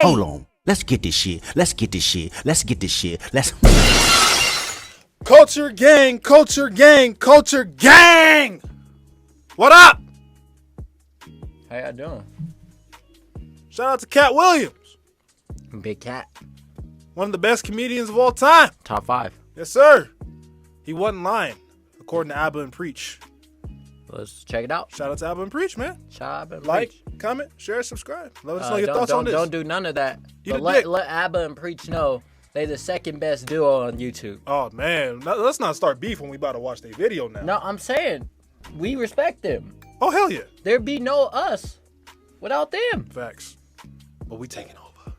Hold on. Let's get this shit. Let's get this shit. Let's get this shit. Let's. Culture gang, culture gang, culture gang. What up? How y'all doing? Shout out to Katt Williams, Big Cat. one of the best comedians of all time. Top 5. Yes, sir. He wasn't lying, according to Abba and Preach. Let's check it out. Shout out to Abba and Preach, man. Shab and Like, Preach. comment, share, subscribe. Let us know your thoughts don't, on this. Don't do none of that. Eat But a dick. let Abba and Preach know they the second best duo on YouTube. Oh, man. Let's not start beef when we about to watch their video now. No, I'm saying we respect them. Oh, hell yeah. There'd be no us without them. Facts. But we taking over.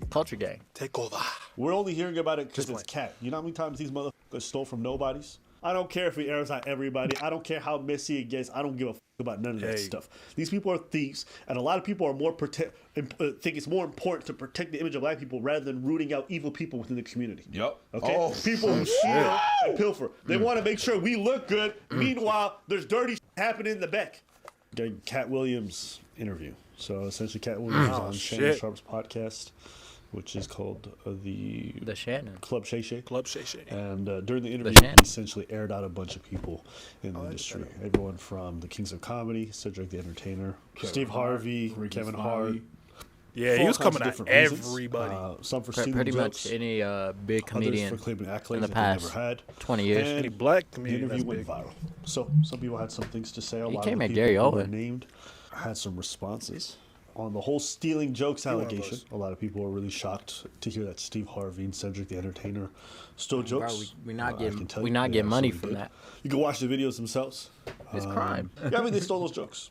Culture gang. Take over. We're only hearing about it because Just it's Katt. You know how many times these motherfuckers stole from nobodies? I don't care if it airs on everybody. I don't care how messy it gets. I don't give a about none of that stuff. These people are thieves, and a lot of people are think it's more important to protect the image of black people rather than rooting out evil people within the community. Yep. Okay? Oh, People who steal and pilfer. They want to make sure we look good. Meanwhile, there's dirty happening in the back. Getting Katt Williams interview. So essentially, Katt Williams on Shannon Sharp's podcast, which is called the Shannon Club Shay Shay. Club Shay Shay. And during the interview, Shannon. he essentially aired out a bunch of people in the industry. Everyone from the Kings of Comedy, Cedric the Entertainer, Steve Harvey, Kevin Hart. Yeah, he was coming at everybody. Some for Pretty stealing much jokes, any big comedian others for claiming accolades in the that past they never had. 20 years. And Any black the comedian interview that's went big. viral. So some people had some things to say. A He lot came of at the Gary people who were Owen. named had some responses on the whole stealing jokes allegation. A lot of people were really shocked to hear that Steve Harvey and Cedric the Entertainer stole jokes. we not I can getting tell we you not they getting money absolutely from did. that. You can watch the videos themselves. It's crime. Yeah, I mean, they stole those jokes.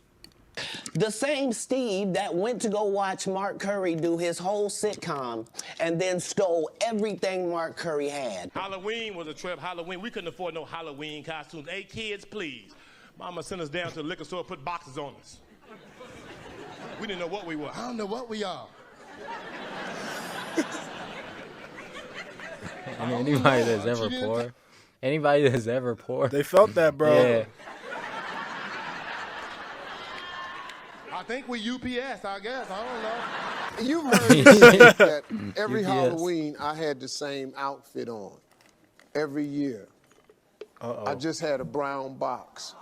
The same Steve that went to go watch Mark Curry do his whole sitcom and then stole everything Mark Curry had. Halloween was a trip. Halloween, we couldn't afford no Halloween costumes. Hey, kids, please. Mama sent us down to the liquor store, put boxes on us. We didn't know what we were. I don't know what we are. I mean, anybody that's ever poor. Anybody that's ever poor. They felt that, bro. Yeah. I think we UPS, I guess. I don't know. You've heard me say that every UPS. Halloween I had the same outfit on. Every year. I just had a brown box.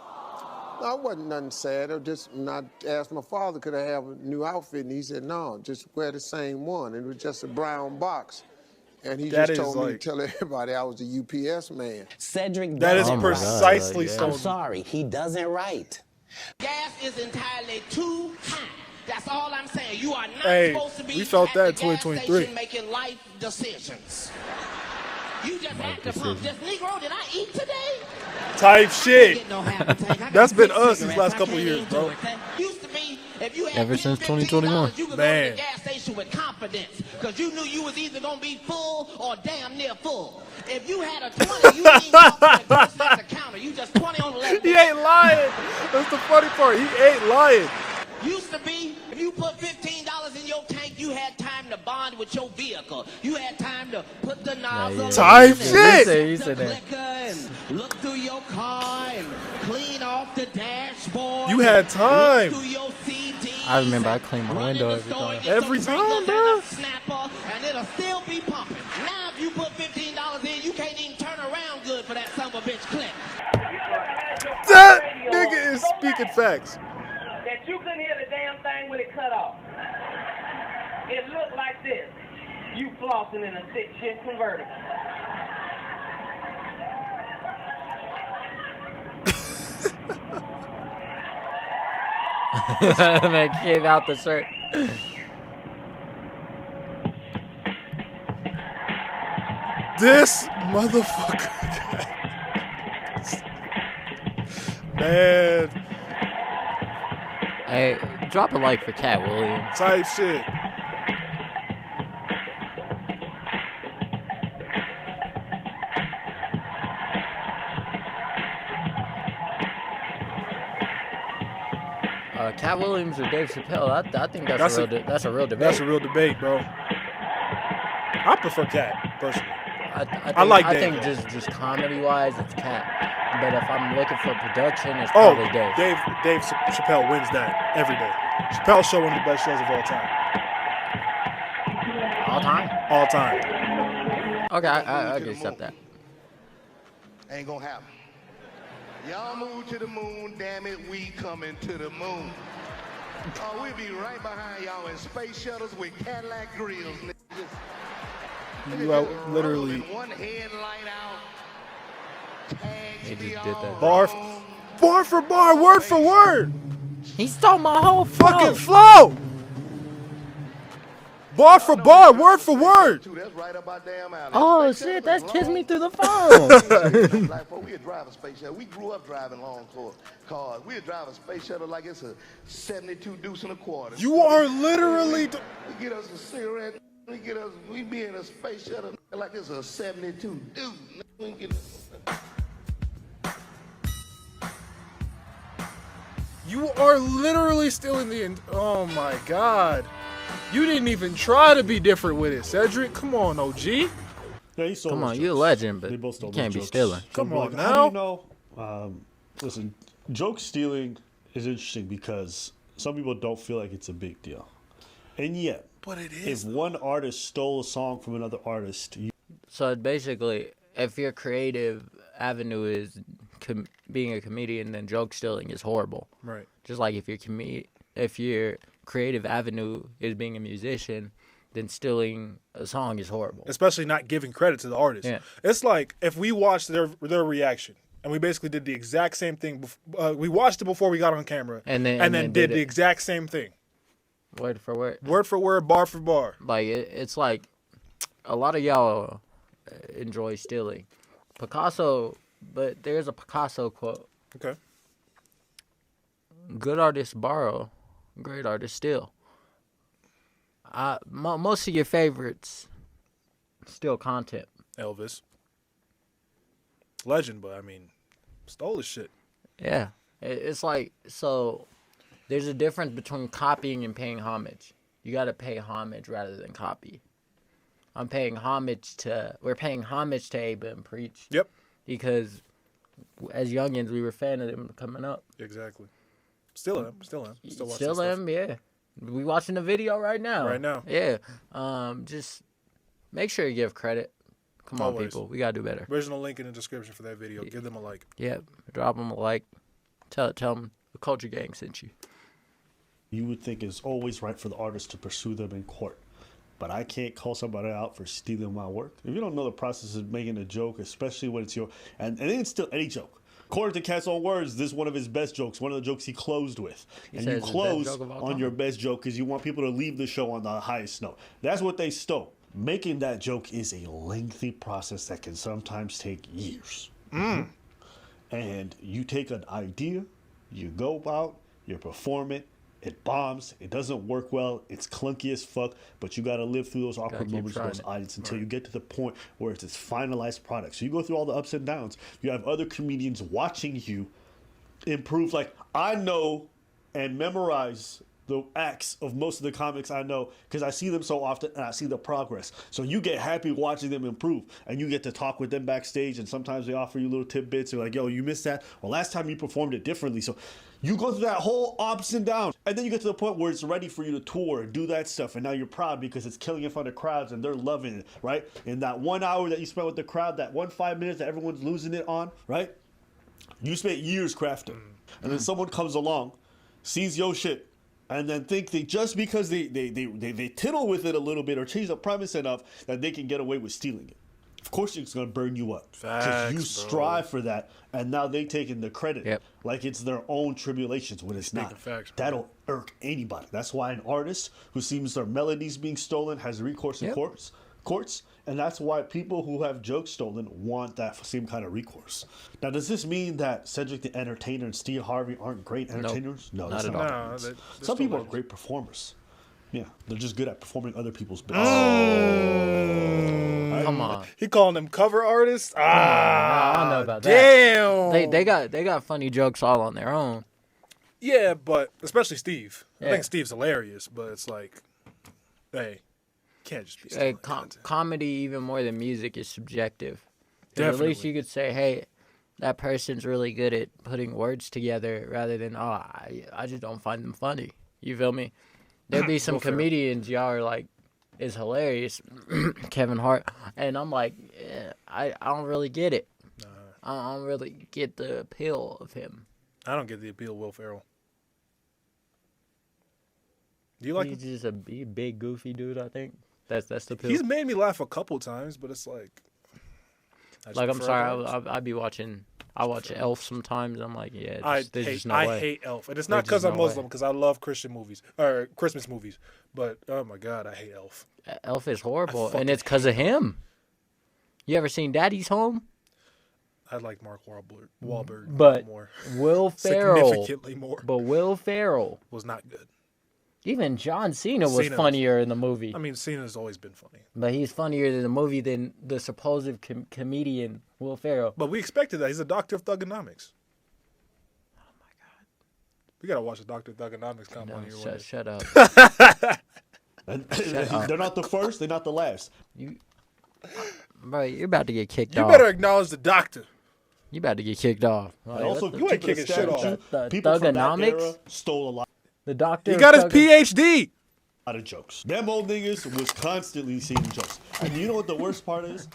No, it wasn't nothing sad. I just I asked my father, could I have a new outfit? And he said, no, just wear the same one. It was just a brown box. And he That just is told me to like- tell everybody I was a UPS man. Cedric That is doesn't write. precisely yeah. so. I'm sorry, he doesn't write. Gas is entirely too high. That's all I'm saying. You are not Hey, supposed to be we felt at that the in gas 2023. station making life decisions. You just at the pump. Just Negro, did I eat today? Type shit. Get no happy tank. I got That's been 6 us these cigarettes. last I couple can't years, even bro. do it. Used to be, if you had Ever $10, since $15, 2021. you could go Man. to the gas station with confidence because you knew you was either going to be full or damn near full. If you had a 20, you ain't walk to the person at the counter. You just 20 on the left. He ain't lying. That's the funny part. He ain't lying. Used to be, if you put $15 in your tank, you had time to bond with your vehicle. You had time to put the nozzle yeah. in Type and shit. He said the that. clicker and look through your car and clean off the dashboard. You had time. Look through your CD. I remember I cleaned my Run window in the every store time. and get Every some time, Pringles bro. and a Snapper, and it'll still be pumping. Now, if you put $15 in, you can't even turn around good for that son of a bitch clip. That nigga is speaking facts. That you couldn't hear the damn thing when it cut off. It looked like this. You flossing in a 6-shift convertible. That came out the shirt. This motherfucker. Man, Hey, drop a like for Katt Williams. type shit. Katt Williams or Dave Chappelle? I think that's a real debate. That's a real debate, bro. I prefer Katt, personally. I like I Dave, think just comedy wise, it's Katt. But if I'm looking for production, it's Oh, probably Dave. Dave Chappelle wins that every day. Chappelle's show one of the best shows of all time. All time? All time. Okay, I can accept that. Ain't gonna happen. Y'all move to the moon, damn it, we coming to the moon. Oh, we'll be right behind y'all in space shuttles with Cadillac grills. You out literally. One headlight out. He just did that. Bar for bar, word for word. He stole my whole Fucking flow. Bar for bar, word for word. That's right up our damn alley. Oh shit, that's Kiss Me Through the Phone. Like, we'd drive a space shuttle. We grew up driving long cars. We'd drive a space shuttle like it's a 72 deuce and a quarter. You are literally. We get us a cigarette. We be in a space shuttle like it's a 72 deuce. We get. You are literally stealing the. Oh my God. You didn't even try to be different with it, Cedric. Come on, OG. Yeah, he stole Come those on, jokes. you're a legend, but They both stole you can't those be jokes. stealing. Come People are on like, How now. do you know? Listen, joke stealing is interesting because some people don't feel like it's a big deal. And yet, But it is. if one artist stole a song from another artist, So basically, if your creative avenue is being a comedian, then joke stealing is horrible. Right. Just like if your creative avenue is being a musician, then stealing a song is horrible. Especially not giving credit to the artist. Yeah. It's like if we watched their reaction and we basically did the exact same thing. We watched it before we got on camera, And then did did the it. exact same thing, Word for word. word for word, bar for bar. Like it's like a lot of y'all enjoy stealing. Picasso, but there's a Picasso quote: Okay. "Good artists borrow, great artists steal." Most of your favorites steal content. Elvis. Legend, but I mean, stole his shit. Yeah, it's like, so there's a difference between copying and paying homage. You got to pay homage rather than copy. We're paying homage to Aba and Preach. Yep. Because as youngins, we were fan of them coming up. Exactly. Still am. Still watching Still stuff. am, yeah. We watching the video right now. Right now. Yeah. Just make sure you give credit. Come on, Always. people. We got to do better. Original link in the description for that video. Give them a like. Yeah. Drop them a like. Tell them the Culture Gang sent you. you would think it's always right for the artist to pursue them in court. But I can't call somebody out for stealing my work. If you don't know the process of making a joke, especially when it's your... And it's still any joke. According to Katt's own words, this is one of his best jokes, one of the jokes he closed with. He and said you it's his best close joke of all on time. your best joke because you want people to leave the show on the highest note. That's what they stole. Making that joke is a lengthy process that can sometimes take years. And you take an idea, you go out, you perform it, it bombs, it doesn't work well, it's clunky as fuck, but you got to live through those awkward keep moments with trying those it. audience until you get to the point where it's this finalized product. So you go through all the ups and downs. You have other comedians watching you improve. Like, I know and memorize the acts of most of the comics I know because I see them so often and I see the progress. So you get happy watching them improve and you get to talk with them backstage, and sometimes they offer you little tidbits. They're like, yo, you missed that. Well, last time you performed it differently. So you go through that whole ups and downs, and then you get to the point where it's ready for you to tour and do that stuff, and now you're proud because it's killing in front of crowds and they're loving it, right? In that 1 hour that you spent with the crowd, that 5 minutes that everyone's losing it on, right? You spent years crafting. And then someone comes along, sees your shit, and then think they just because they tittle with it a little bit or change the premise enough that they can get away with stealing it. Of course it's going to burn you up. Because you strive for that, and now they taking the credit like it's their own tribulations when it's not. Facts, bro. That'll irk anybody. That's why an artist who seems their melodies being stolen has recourse in courts, and that's why people who have jokes stolen want that same kind of recourse. Now, does this mean that Cedric the Entertainer and Steve Harvey aren't great entertainers? No, that's Not not at what all. it means. they're Some still people are legends. great performers. Yeah, they're just good at performing other people's bits. Come on. He calling them cover artists? I don't know about that. Damn. They got funny jokes all on their own. Yeah, but especially Steve. I Yeah. think Steve's hilarious, but it's like, hey, can't just be Hey, stealing content. comedy, even more than music, is subjective. 'Cause at least Definitely. you could say, hey, that person's really good at putting words together, rather than, I just don't find them funny. You feel me? There'd be some Real fair. comedians y'all are like, is hilarious, Kevin Hart, and I'm like, I don't really get it. I don't really get the appeal of him. I don't get the appeal of Will Ferrell. Do you like him? He's just a big goofy dude. I think that's the appeal. He's made me laugh a couple times, but it's like. I'm sorry, I be watching. I watch Elf sometimes. I'm like, yeah, I hate Elf, and it's not because I'm Muslim, because I love Christian movies or Christmas movies. But oh my God, I hate Elf. Elf is horrible, and it's because of him. You ever seen Daddy's Home? I like Mark Wahlberg but more. Will Ferrell Significantly more. But Will Ferrell was not good. Even John Cena was funnier in the movie. I mean, Cena's always been funny. But he's funnier in the movie than the supposed comedian Will Ferrell. But we expected that. He's a doctor of thugonomics. Oh, my God. We got to watch the Doctor of Thugonomics combo here. Shut up. They're not the first. They're not the last. Bro, you're about to get kicked off. You better acknowledge the doctor. You about to get kicked off. Like, also, you ain't kicking shit off. People from that era stole a lot. The doctor. He got his PhD. A lot of jokes. Them old niggas was constantly seeing jokes. And you know what the worst part is?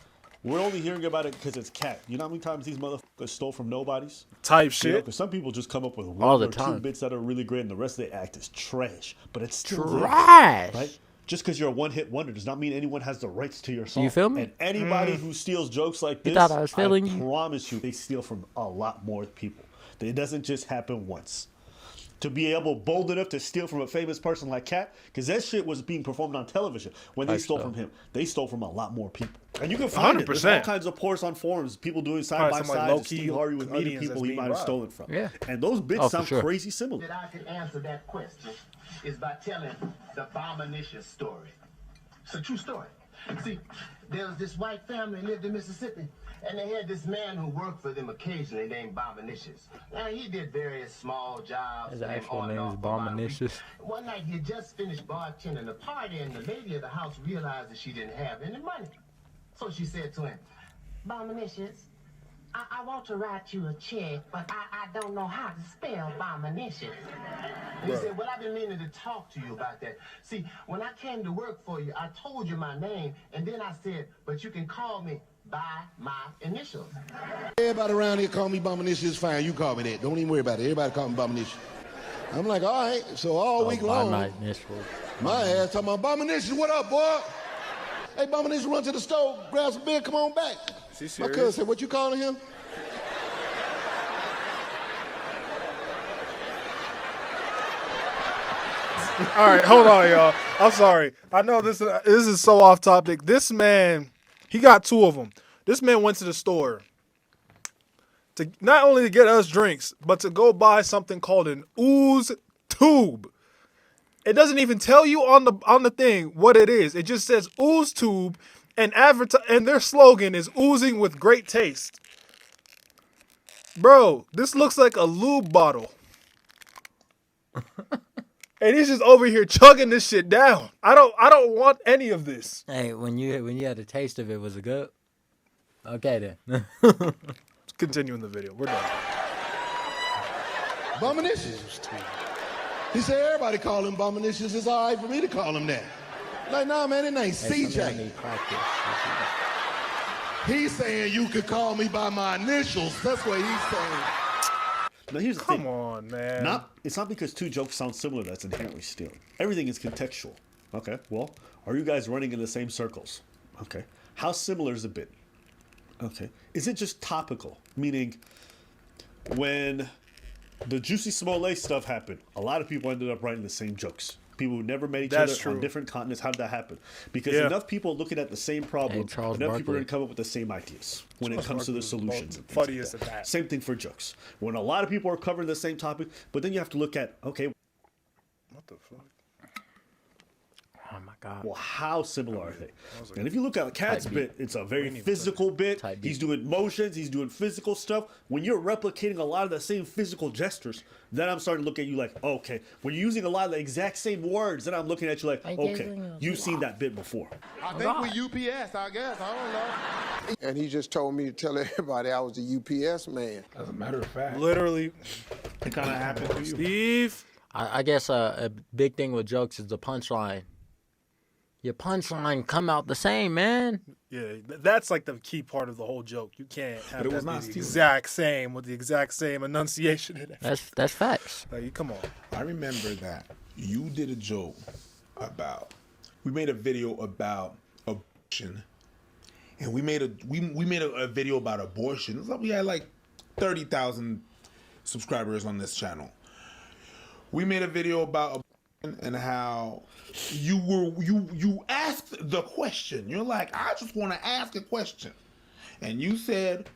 We're only hearing about it because it's Katt. You know how many times these motherfuckers stole from nobodies? Type shit. Because some people just come up with all one the or time. 2 bits that are really great, and the rest of the act is trash. But it's still trash. There, right? Just because you're a one-hit wonder does not mean anyone has the rights to your song. You feel me? And anybody who steals jokes like this, thought I was feeling you? promise you, they steal from a lot more people. It doesn't just happen once. To be bold enough to steal from a famous person like Katt, because that shit was being performed on television when they stole from him. They stole from a lot more people. And you can find 100%. It. There's all kinds of posts on forums, people doing side by side, like Steve Harvey with other people he might have stolen from. Yeah. And those bits sound crazy similar. That I can answer that question is by telling the Bominicious story. It's a true story. See, there was this white family lived in Mississippi, and they had this man who worked for them occasionally named Bominicious. Now, he did various small jobs. His actual name is Bominicious. One night, he had just finished bartending a party, and the lady of the house realized that she didn't have any money. So she said to him, Bominicious, I want to write you a check, but I don't know how to spell Bominicious. And he said, well, I've been meaning to talk to you about that. See, when I came to work for you, I told you my name, and then I said, but you can call me by my initials. Everybody around here call me Bominicious. Fine, you call me that. Don't even worry about it. Everybody call me Bominicious. I'm like, all right. So all week long, my ass talking about Bominicious. What up, boy? Hey, Bominicious, run to the store, grab some beer, come on back. My cousin said, what you calling him? All right, hold on, y'all. I'm sorry. I know this is so off topic. This man, he got 2 of them. This man went to the store to not only to get us drinks, but to go buy something called an ooze tube. It doesn't even tell you on the thing what it is. It just says ooze tube, and their slogan is oozing with great taste. Bro, this looks like a lube bottle. And he's just over here chugging this shit down. I don't want any of this. Hey, when you had a taste of it, was it good? Okay then. Let's continue in the video. We're done. Bominicious. He said everybody call him Bominicious. It's all right for me to call him that. Like, nah, man, it ain't CJ. He's saying you could call me by my initials. That's what he's saying. Now, here's the thing. Come on, man. It's not because 2 jokes sound similar that's inherently stealing. Everything is contextual. Okay, well, are you guys running in the same circles? Okay. How similar is the bit? Okay. Is it just topical? Meaning, when the Juicy Smollett stuff happened, a lot of people ended up writing the same jokes. People who never met each other on different continents. How did that happen? Because enough people looking at the same problem, enough people are going to come up with the same ideas when it comes to the solutions. Funniest of that. Same thing for jokes. When a lot of people are covering the same topic, but then you have to look at, okay, what the fuck? Oh my God. Well, how similar are they? And if you look at Katt's bit, it's a very physical bit. He's doing motions, he's doing physical stuff. When you're replicating a lot of the same physical gestures, then I'm starting to look at you like, okay. When you're using a lot of the exact same words, then I'm looking at you like, okay, you've seen that bit before. I think we UPS, I guess. I don't know. And he just told me to tell everybody I was the UPS man. As a matter of fact. Literally. It kind of happened to you. Steve. I guess a big thing with jokes is the punchline. your punchline come out the same, man. Yeah, that's like the key part of the whole joke. You can't have But it that was be not the stealing. exact same with the exact same enunciation. In it. That's facts. Like, you come on. I remember that you did a joke about. We made a video about abortion, and we made a video about abortion. It's like we had like 30,000 subscribers on this channel. We made a video about abortion and how you asked the question. You're like, I just want to ask a question, and you said,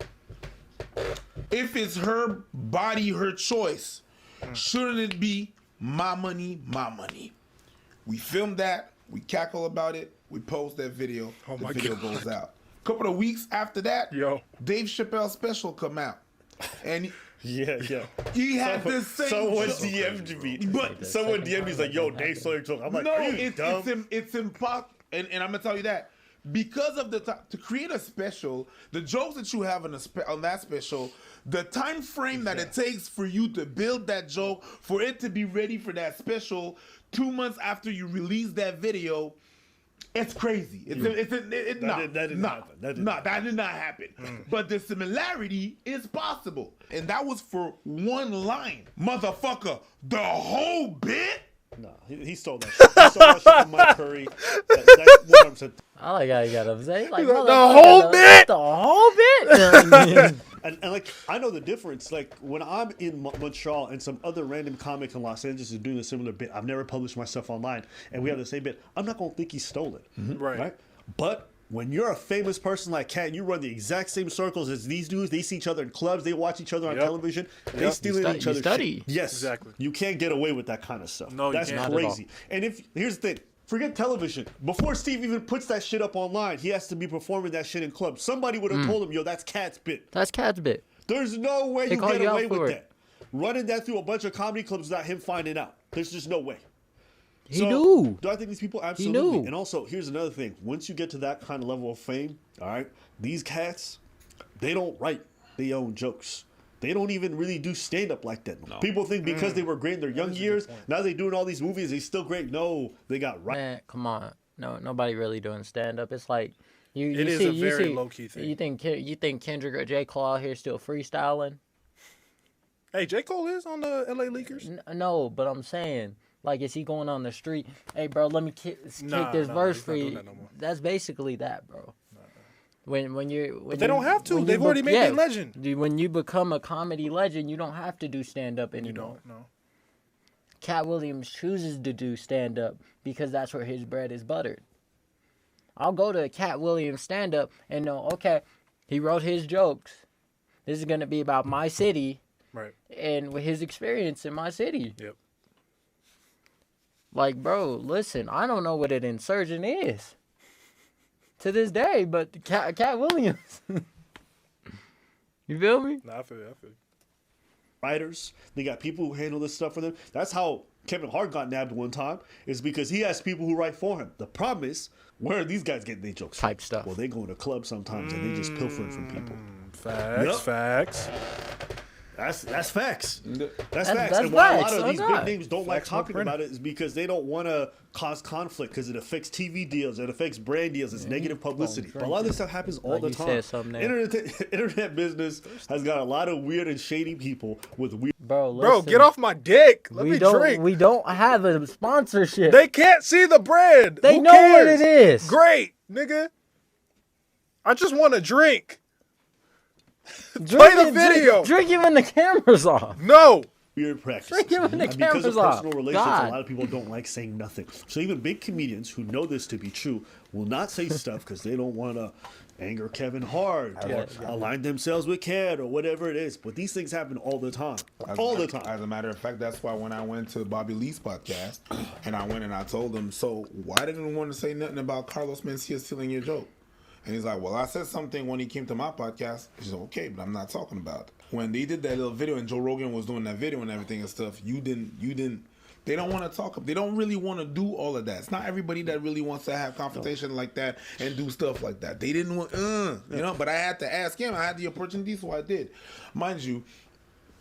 if it's her body, her choice, shouldn't it be my money, my money? We filmed that. We cackle about it. We post that video. Oh the my video God. goes out. A couple of weeks after that, Yo. Dave Chappelle special come out, and Yeah. he had the same. Someone joke. DM'd me. But Someone DM'd me. He's like, yo, Dave stole your joke. I'm like, no, are you dumb? it's impossible. And I'm gonna tell you that because of to create a special, the jokes that you have on that special, the time frame that it takes for you to build that joke, for it to be ready for that special 2 months after you release that video, it's crazy. That did not happen. But the similarity is possible, and that was for one line, motherfucker. The whole bit. No, he stole that shit. He stole that shit from Mike Curry. That's 100%. I like how you got upset. Like, The whole bit. The whole bit. And like, I know the difference. Like, when I'm in Montreal and some other random comic in Los Angeles is doing a similar bit, I've never published my stuff online, and we have the same bit, I'm not going to think he stole it. Right. But when you're a famous person like Katt and you run the exact same circles as these dudes, they see each other in clubs, they watch each other on television, they steal each other's shit. Yes. Exactly. You can't get away with that kind of stuff. No, you That's can't. crazy. And here's the thing. Forget television. Before Steve even puts that shit up online, he has to be performing that shit in clubs. Somebody would have told him, yo, that's Katt's bit. That's Katt's bit. There's no way They you call get you out away for with it. that. Running that through a bunch of comedy clubs without him finding out. There's just no way. He knew. Do I think these people He absolutely? knew. And also, here's another thing. Once you get to that kind of level of fame, all right, these cats, they don't write their own jokes. They don't even really do stand-up like that. No. People think because they were great in their young years, now they're doing all these movies, they're still great. No, they got right. Man, come on. No, nobody really doing stand-up. It's like you It is see, a you very see, low-key thing. You think Kendrick or J. Cole out here still freestyling? Hey, J. Cole is on the LA Leakers. No, but I'm saying, like, is he going on the street? Hey, bro, let me kick this verse he's for not you. doing that no more. That's basically that, bro. When they don't have to. They've already made their legend. When you become a comedy legend, you don't have to do stand-up anymore. You don't, no. Katt Williams chooses to do stand-up because that's where his bread is buttered. I'll go to a Katt Williams stand-up and know, okay, he wrote his jokes. This is going to be about my city. Right. And with his experience in my city. Yep. Like, bro, listen, I don't know what an insurgent is to this day, but Katt Williams. You feel me? Nah, I feel you. Writers, they got people who handle this stuff for them. That's how Kevin Hart got nabbed one time, is because he has people who write for him. The problem is, where are these guys getting their jokes? Type stuff. Well, they go to clubs sometimes and they just pilfering from people. Facts. That's facts. That's facts. That's And why a facts. lot of Oh, these God. big names don't like Facts talking not about it is because they don't want to cause conflict because it affects TV deals, it affects brand deals, it's negative publicity. But a lot of this stuff happens all Like the you time. said something there. Internet business has got a lot of weird and shady people with weird. Bro, Bro, listen, get off my dick. Let me drink. We don't have a sponsorship. They can't see the bread. They Who know cares? what it is. Great, nigga. I just want to drink. Drink the video. Drink it when the camera's off. No. Weird practices. Drink it when the And because camera's of off. personal relationships, God. a lot of people don't like saying nothing. So even big comedians who know this to be true will not say stuff because they don't want to anger Kevin Hart or align themselves with Katt or whatever it is. But these things happen all the time. All the time. As a matter of fact, that's why when I went to Bobby Lee's podcast and I went and I told him, so why didn't you want to say nothing about Carlos Mencia stealing your joke? And he's like, well, I said something when he came to my podcast. He's like, okay, but I'm not talking about it. When they did that little video and Joe Rogan was doing that video and everything and stuff, you didn't, they don't want to talk, they don't really want to do all of that. It's not everybody that really wants to have confrontation like that and do stuff like that. They didn't want, you know, but I had to ask him. I had the opportunity, so I did. Mind you,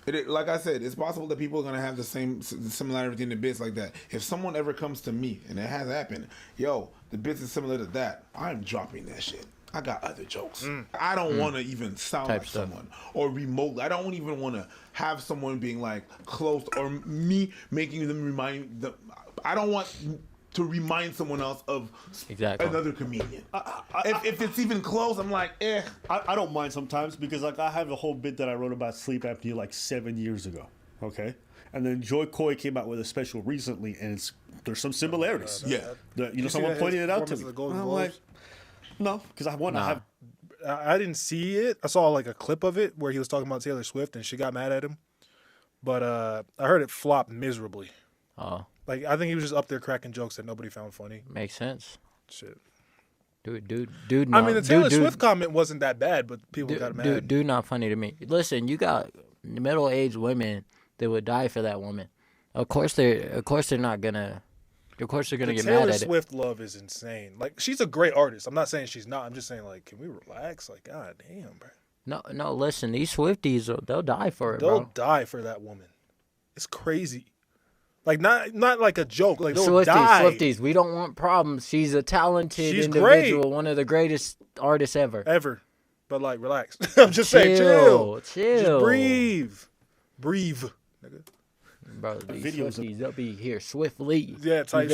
Like I said, it's possible that people are gonna have the same similarity in the bits like that. If someone ever comes to me, and it has happened, yo, the bits is similar to that, I'm dropping that shit. I got other jokes. I don't want to even sound like someone or remotely. I don't even want to have someone being like close or me making them remind them. I don't want to remind someone else of another comedian. If it's even close, I'm like, eh. I don't mind sometimes because like I have a whole bit that I wrote about sleep apnea like 7 years ago. Okay. And then Joy Coy came out with a special recently, and there's some similarities. Someone pointed it out to me. I'm like, no, because I want to have. I didn't see it. I saw like a clip of it where he was talking about Taylor Swift and she got mad at him. But I heard it flop miserably. Oh. Like I think he was just up there cracking jokes that nobody found funny. Makes sense. Shit. Dude. I mean, the Taylor Swift comment wasn't that bad, but people got mad. Dude, not funny to me. Listen, you got middle-aged women that would die for that woman. Of course they're not gonna. Of course they're gonna get mad at it. Taylor Swift love is insane. Like she's a great artist. I'm not saying she's not. I'm just saying like, can we relax? Like, god damn, bro. No. Listen, these Swifties, they'll die for it, bro. They'll die for that woman. It's crazy. Like not like a joke. Like they'll die. Swifties, we don't want problems. She's a talented individual, great. One of the greatest artists ever. But like, relax. I'm just saying, chill. Just breathe, nigga. Bro, these Swifties, they'll be here swiftly. Yeah, type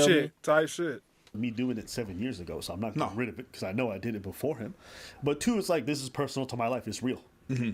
shit. Me doing it 7 years ago, so I'm not getting rid of it because I know I did it before him. But two, it's like this is personal to my life. It's real.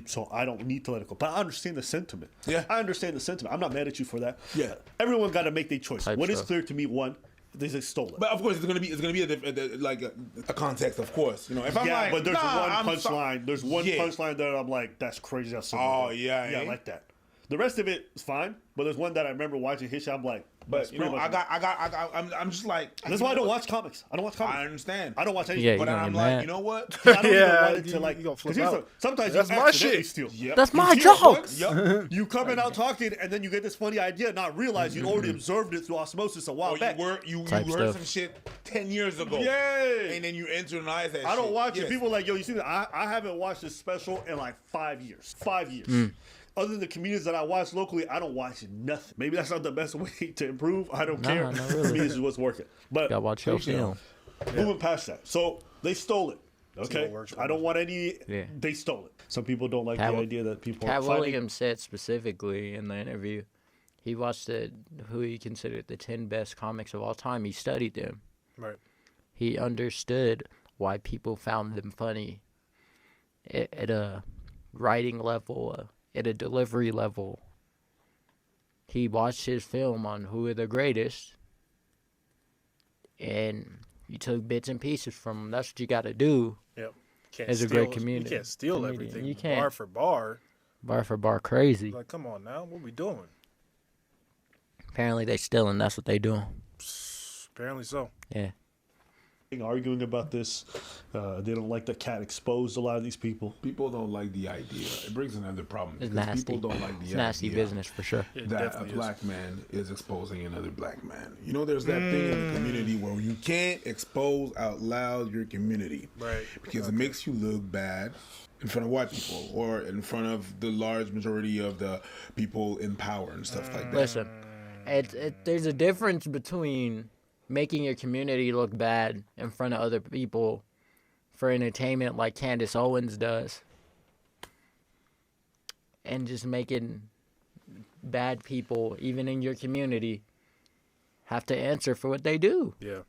So I don't need to let it go. But I understand the sentiment. Yeah. I understand the sentiment. I'm not mad at you for that. Yeah. Everyone got to make their choice. What is clear to me, one, they stole it. But of course, it's gonna be a context, of course. You know, if I'm like, but there's one punchline. There's one punchline that I'm like, that's crazy. That's so I like that. The rest of it is fine, but there's one that I remember watching his show. I'm like, but you know, I'm just like. That's why I don't watch comics. I don't watch comics. I understand. I don't watch anything. Yeah, but I'm like, you know what? I don't even want it to like. Sometimes that's my shit. Steal. Yep. That's my joke. Yep. You coming out talking, and then you get this funny idea, not realize you already observed it through osmosis a while back. You heard some shit 10 years ago. Yay! And then you internalize that. I don't watch it. People are like, yo, you see that? I haven't watched this special in like 5 years. 5 years. Other than the comedians that I watch locally, I don't watch nothing. Maybe that's not the best way to improve. I don't care. Not really. For me, this is what's working. But gotta watch your film. Moving past that. So they stole it. Okay? I don't want any. Yeah. They stole it. Some people don't like the idea that people Katt are fighting. Williams said specifically in the interview, he watched who he considered the 10 best comics of all time. He studied them. Right. He understood why people found them funny at a writing level, at a delivery level. He watched his film on who are the greatest, and you took bits and pieces from them. That's what you got to do. Yep. As a great community. You can't steal everything. You can't. Bar for bar. Bar for bar, crazy. Like, come on now, what we doing? Apparently they stealing. That's what they doing. Apparently so. Yeah. Arguing about this. They don't like that Katt exposed a lot of these people. People don't like the idea. It brings another problem. It's nasty. People don't like the idea. Nasty business for sure. That a black man is exposing another black man. You know, there's that thing in the community where you can't expose out loud your community. Right. Because it makes you look bad in front of white people or in front of the large majority of the people in power and stuff like that. Listen, there's a difference between making your community look bad in front of other people for entertainment like Candace Owens does, and just making bad people, even in your community, have to answer for what they do. Yeah.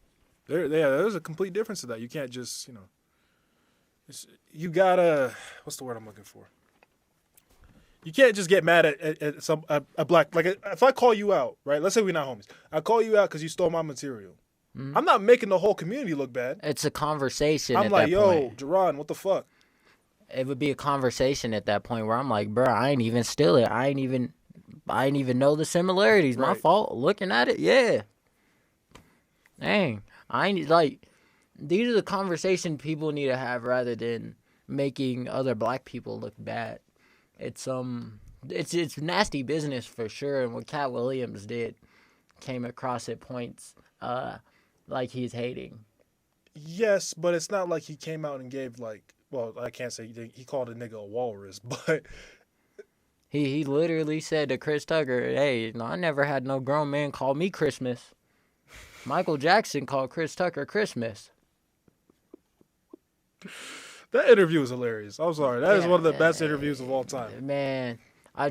There's a complete difference to that. You can't just, you gotta, what's the word I'm looking for? You can't just get mad at a black, like if I call you out, right? Let's say we're not homies. I call you out because you stole my material. I'm not making the whole community look bad. It's a conversation. I'm like, yo, Gerron, what the fuck? It would be a conversation at that point where I'm like, bro, I ain't even steal it. I ain't even know the similarities. Right. My fault. Looking at it, yeah. Dang, I ain't like. These are the conversations people need to have rather than making other black people look bad. It's nasty business for sure, and what Katt Williams did came across at points like he's hating. Yes, but it's not like he came out and gave I can't say he called a nigga a walrus, but He literally said to Chris Tucker, "Hey, no, I never had no grown man call me Christmas." Michael Jackson called Chris Tucker Christmas. That interview is hilarious. I'm sorry. That is one of the best interviews of all time. Man, I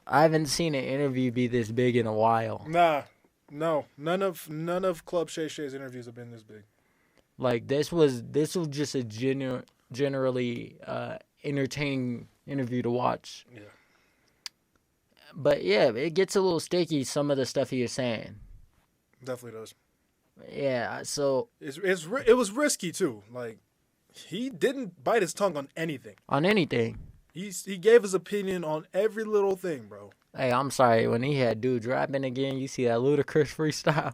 haven't seen an interview be this big in a while. Nah, no, none of Club Shay Shay's interviews have been this big. Like this was just a generally entertaining interview to watch. Yeah. But yeah, it gets a little sticky. Some of the stuff he was saying. Definitely does. Yeah. So it was risky too. Like he didn't bite his tongue on anything. On anything. He gave his opinion on every little thing, bro. Hey, I'm sorry. When he had dudes rapping again, you see that ludicrous freestyle.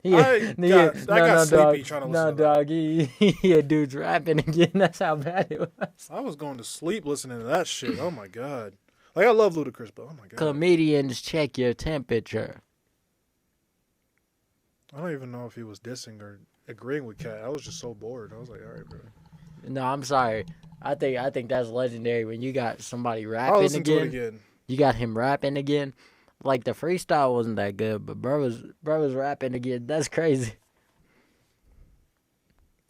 I got sleepy trying to listen to that. Dog, he had dudes rapping again. That's how bad it was. I was going to sleep listening to that shit. Oh my god. Like I love Ludacris, but oh my god. Comedians check your temperature. I don't even know if he was dissing or agreeing with Katt. I was just so bored. I was like, all right, bro. No, I'm sorry. I think that's legendary when you got somebody rapping listen to it again. You got him rapping again. Like the freestyle wasn't that good, but bro was rapping again. That's crazy.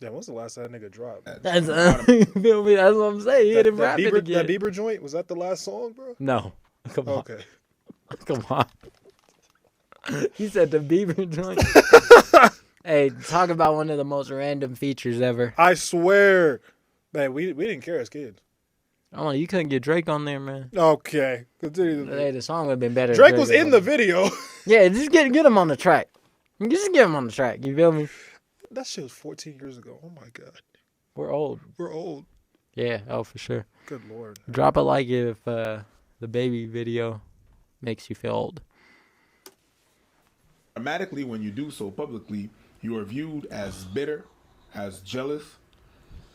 Yeah, when's the last time that nigga dropped? That's you feel me? That's what I'm saying. He hit him rapping again. That Bieber joint, was that the last song, bro? No. Come on. Okay. Come on. He said the Bieber joint. Hey, talk about one of the most random features ever. I swear. Man, we didn't care as kids. Oh, you couldn't get Drake on there, man. Okay. Hey, the song would have been better. Drake was in the video. Yeah, just get him on the track. Just get him on the track. You feel me? That shit was 14 years ago. Oh my god. We're old. We're old. Yeah, oh for sure. Good lord. Drop a like if the baby video makes you feel old. Automatically, when you do so publicly, you are viewed as bitter, as jealous,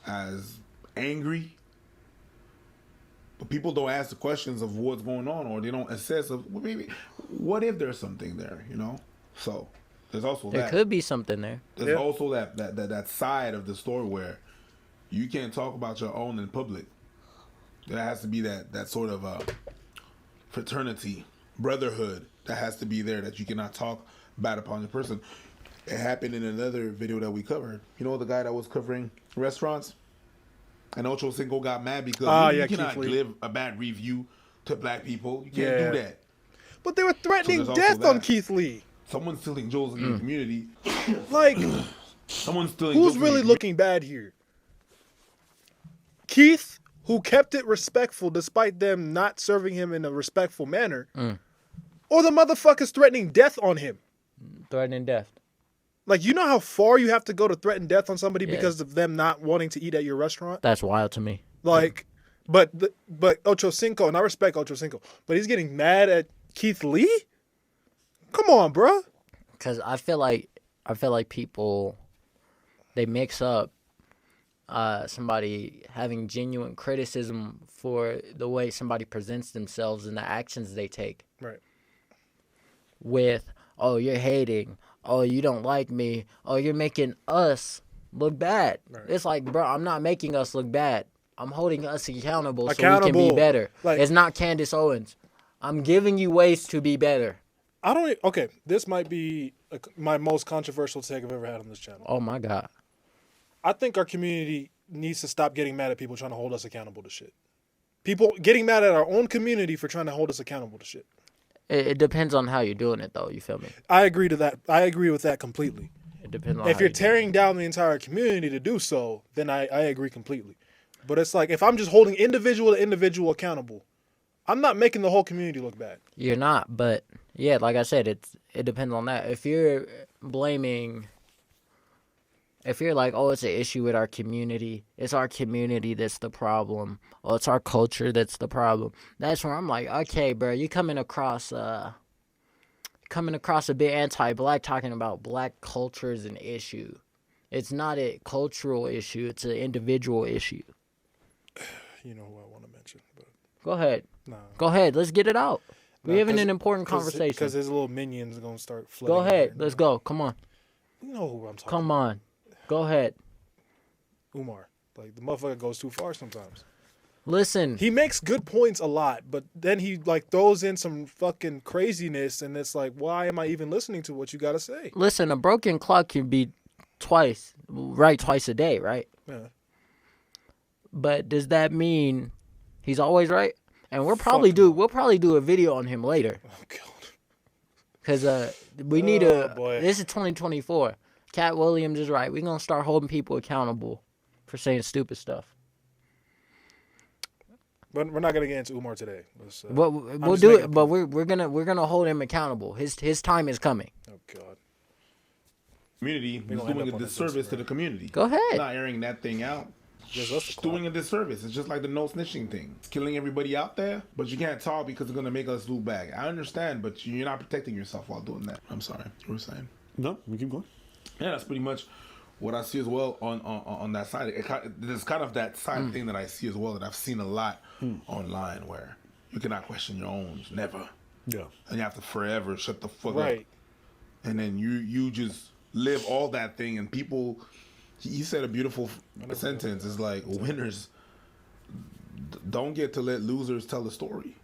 as angry. But people don't ask the questions of what's going on, or they don't assess of, well, maybe what if there's something there, you know? So there's also there could be something there. There's also that side of the story where you can't talk about your own in public. There has to be that sort of fraternity, brotherhood that has to be there, that you cannot talk bad upon the person. It happened in another video that we covered. You know the guy that was covering restaurants? And Ocho Cinco got mad because you cannot give a bad review to black people. You can't do that. But they were threatening death on Keith Lee. Someone's stealing jokes in the community. Like, someone's stealing who's jokes really looking bad here? Keith, who kept it respectful despite them not serving him in a respectful manner, or the motherfuckers threatening death on him? Threatening death. Like, you know how far you have to go to threaten death on somebody because of them not wanting to eat at your restaurant? That's wild to me. Like, but Ocho Cinco, and I respect Ocho Cinco, but he's getting mad at Keith Lee? Come on, bro. Because I feel like people, they mix up somebody having genuine criticism for the way somebody presents themselves and the actions they take. Right. With, oh, you're hating. Oh, you don't like me. Oh, you're making us look bad. Right. It's like, bro, I'm not making us look bad. I'm holding us accountable so we can be better. Like, it's not Candace Owens. I'm giving you ways to be better. Okay, this might be my most controversial take I've ever had on this channel. Oh, my God. I think our community needs to stop getting mad at people trying to hold us accountable to shit. People getting mad at our own community for trying to hold us accountable to shit. It depends on how you're doing it, though. You feel me? I agree to that. I agree with that completely. It depends on if you're tearing down the entire community to do so, then I agree completely. But it's like, if I'm just holding individual to individual accountable, I'm not making the whole community look bad. You're not, but yeah, like I said, it depends on that. If you're blaming, if you're like, oh, it's an issue with our community, it's our community that's the problem, or it's our culture that's the problem, that's where I'm like, okay, bro, you coming across a bit anti-black, talking about black culture is an issue. It's not a cultural issue, it's an individual issue. You know who I want to mention, but go ahead. Nah. Go ahead. Let's get it out. We're having an important conversation. Because his little minions are going to start flooding. Go ahead. Let's go. Come on. You know who I'm talking about. Come on. Go ahead. Umar. Like, the motherfucker goes too far sometimes. Listen, he makes good points a lot, but then he like throws in some fucking craziness, and it's like, why am I even listening to what you got to say? Listen, a broken clock can be right twice a day, right? Yeah. But does that mean he's always right? And we'll probably do a video on him later. Oh god. Cause we need this is 2024. Katt Williams is right. We're gonna start holding people accountable for saying stupid stuff. But we're not gonna get into Umar today. We'll do it, but we're gonna hold him accountable. His time is coming. Oh god. Community is doing a disservice to the community. Go ahead. Not airing that thing out. It's doing a disservice. It's just like the no snitching thing. It's killing everybody out there, but you can't talk because it's gonna make us look bad. I understand, but you're not protecting yourself while doing that. I'm sorry. You were saying? No, we keep going. Yeah, that's pretty much what I see as well on that side. There's kind of that side thing that I see as well that I've seen a lot online where you cannot question your own, never. Yeah. And you have to forever shut the fuck Right. up. And then you just live all that thing, and people. He said a beautiful sentence. It's like winners don't get to let losers tell the story.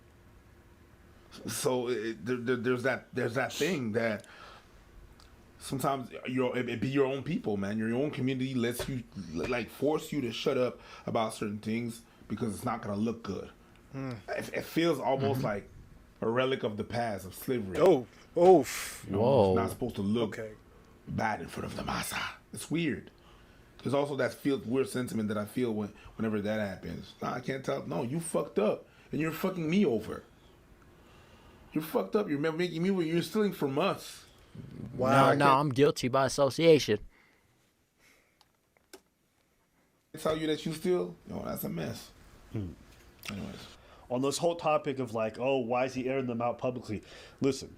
So there's that thing that sometimes it be your own people, man. Your own community lets you like force you to shut up about certain things because it's not gonna look good. It feels almost like a relic of the past of slavery. Oh, whoa! It's not supposed to look bad in front of the massa. It's weird. There's also that weird sentiment that I feel whenever that happens. Nah, I can't tell. No, you fucked up, and you're fucking me over. You're fucked up. You're making me. You're stealing from us. Wow. No, I'm guilty by association. I tell you that you steal. No, that's a mess. Anyways, on this whole topic of like, oh, why is he airing them out publicly? Listen,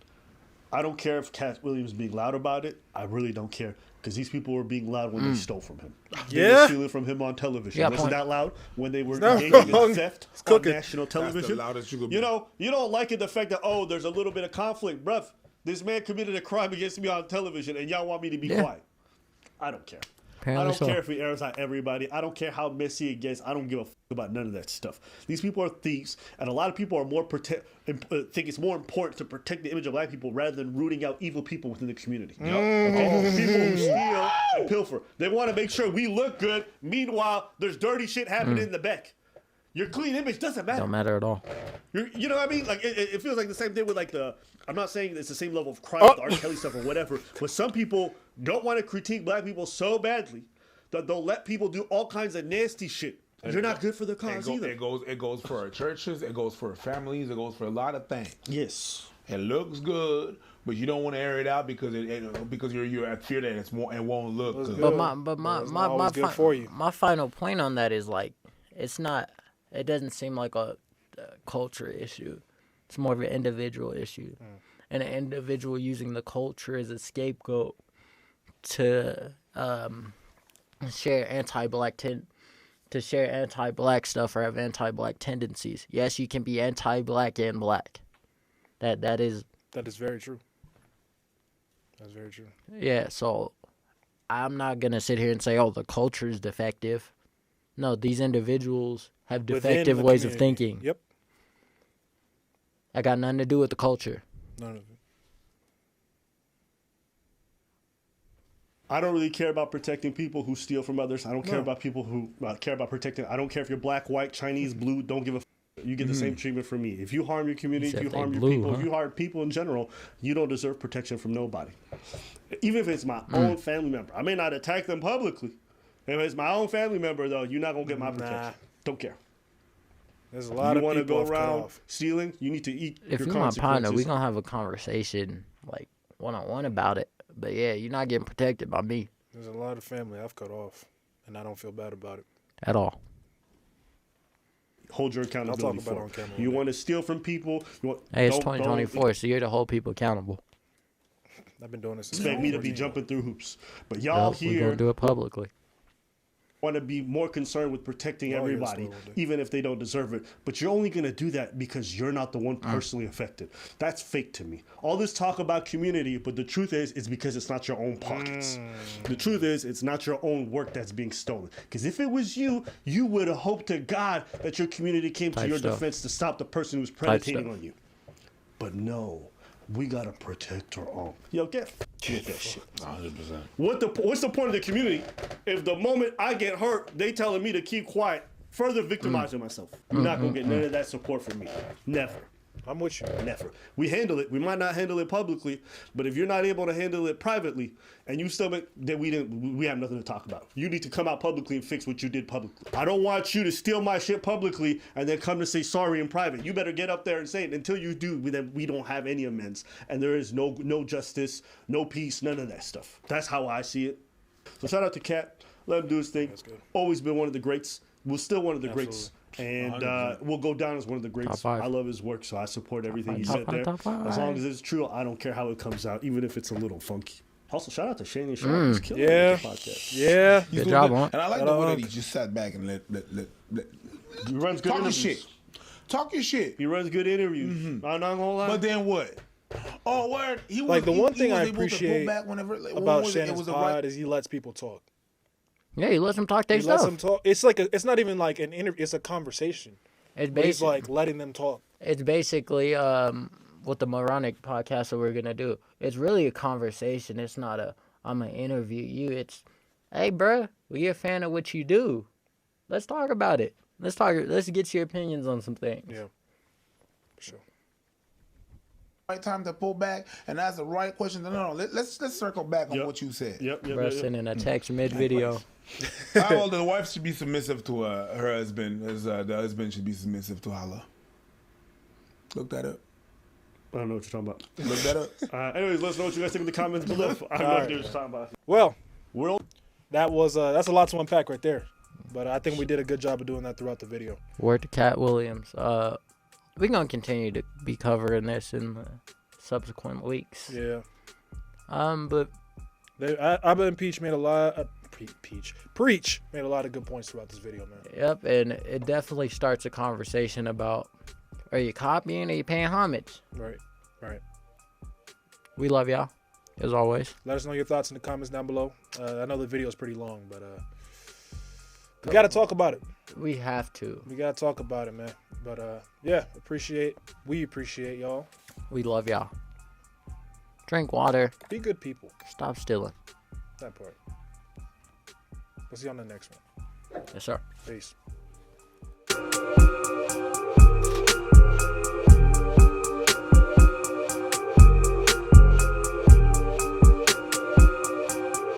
I don't care if Katt Williams is being loud about it. I really don't care. Because these people were being loud when they stole from him. They were stealing from him on television. Wasn't that loud when they were engaging in theft on national television? That's the loudest you could be. You know, you don't like it, the fact that, oh, there's a little bit of conflict. Bruv, this man committed a crime against me on television, and y'all want me to be quiet. I don't care. Apparently I don't care if he airs out everybody. I don't care how messy it gets. I don't give a about none of that stuff. These people are thieves, and a lot of people are think it's more important to protect the image of black people rather than rooting out evil people within the community. Okay? People who steal and pilfer. They want to make sure we look good. Meanwhile, there's dirty shit happening in the back. Your clean image doesn't matter. Don't matter at all. You know what I mean? Like it feels like the same thing with like I'm not saying it's the same level of crime with R. Kelly stuff or whatever, but some people don't want to critique black people so badly that they'll let people do all kinds of nasty shit. You're not good for the cause either. It goes for our churches. It goes for our families. It goes for a lot of things. Yes. It looks good, but you don't want to air it out because you're at fear that it won't look good. But my final point on that is like it doesn't seem like a culture issue. It's more of an individual issue. And an individual using the culture as a scapegoat to share anti-black stuff or have anti-black tendencies. Yes, you can be anti-black and black. That is very true. That's very true. Yeah, so I'm not gonna sit here and say, oh, the culture is defective. No, these individuals have defective ways of thinking. Yep. That got nothing to do with the culture. None of it. I don't really care about protecting people who steal from others. I don't care about people who care about protecting. I don't care if you're black, white, Chinese, blue. Don't give a. You get the same treatment from me. If you harm your community, if you harm your people, if you harm people in general, you don't deserve protection from nobody. Even if it's my own family member, I may not attack them publicly. If it's my own family member, though, you're not gonna get my protection. Don't care. There's a lot of people want to go around stealing. You need to eat. If you're my partner, we're gonna have a conversation like one-on-one about it. But yeah, you're not getting protected by me. There's a lot of family I've cut off, and I don't feel bad about it. At all. Hold your accountability. I'll talk about it on camera. You want to steal from people. Hey, it's 2024, so you're to hold people accountable. I've been doing this since expect me to be jumping through hoops. But y'all here. We're going to do it publicly. want to be more concerned with protecting everybody, even if they don't deserve it. But you're only going to do that because you're not the one personally affected. That's fake to me. All this talk about community, but the truth is, it's because it's not your own pockets. The truth is, it's not your own work that's being stolen. Because if it was you, you would have hoped to God that your community came to your defense to stop the person who's predatoring on you. But no. We gotta protect our own. Yo, get with that shit. 100%. What's the point of the community if the moment I get hurt, they telling me to keep quiet, further victimizing myself? You're not gonna get none of that support from me. Never. I'm with you. Never. We handle it. We might not handle it publicly, but if you're not able to handle it privately, and you still make, then we have nothing to talk about. You need to come out publicly and fix what you did publicly. I don't want you to steal my shit publicly and then come to say sorry in private. You better get up there and say it. Until you do, then we don't have any amends, and there is no justice, no peace, none of that stuff. That's how I see it. So shout out to Katt. Let him do his thing. That's good. Always been one of the greats. We're still one of the greats. And we'll go down as one of the greats. I love his work, so I support everything he said there. As long as it's true, I don't care how it comes out, even if it's a little funky. Also, shout out to Shane and Sean. He's killing it with the podcast. Yeah. Good job, man. And I like the way that he just sat back and let he runs good interviews. Shit. Talk your shit. He runs good interviews. I'm not gonna lie. But then what? Oh, word. He was, like the one thing I able to pull appreciate back whenever, about Shannon's pod is he lets people talk. Yeah, he lets them talk their He stuff. lets them talk. It's like it's not even like an interview. It's a conversation. He's like letting them talk. It's basically what the Moronic podcast that we're gonna do. It's really a conversation. It's not a I'm gonna interview you. It's hey, bro, we're a fan of what you do. Let's talk about it. Let's get your opinions on some things. Yeah, for sure. Right time to pull back and ask the right question. No, let's circle back on what you said. Bro, sending a text mid video. Well, the wife should be submissive to her husband, as the husband should be submissive to Allah. Look that up. I don't know what you're talking about. Look that up. Anyways, let us know what you guys think in the comments below. I have no idea what you're talking about. Well, that's a lot to unpack right there, but I think we did a good job of doing that throughout the video. Word to Katt Williams. We're gonna continue to be covering this in the subsequent weeks. Yeah. But Abba and Peach made a lot. Preach made a lot of good points throughout this video, man. Yep, and it definitely starts a conversation about: are you copying or are you paying homage? Right. We love y'all, as always. Let us know your thoughts in the comments down below. I know the video is pretty long, but we got to talk about it. We have to. We got to talk about it, man. But yeah, we appreciate y'all. We love y'all. Drink water. Be good people. Stop stealing. That part. We'll see you on the next one. Yes, sir. Peace.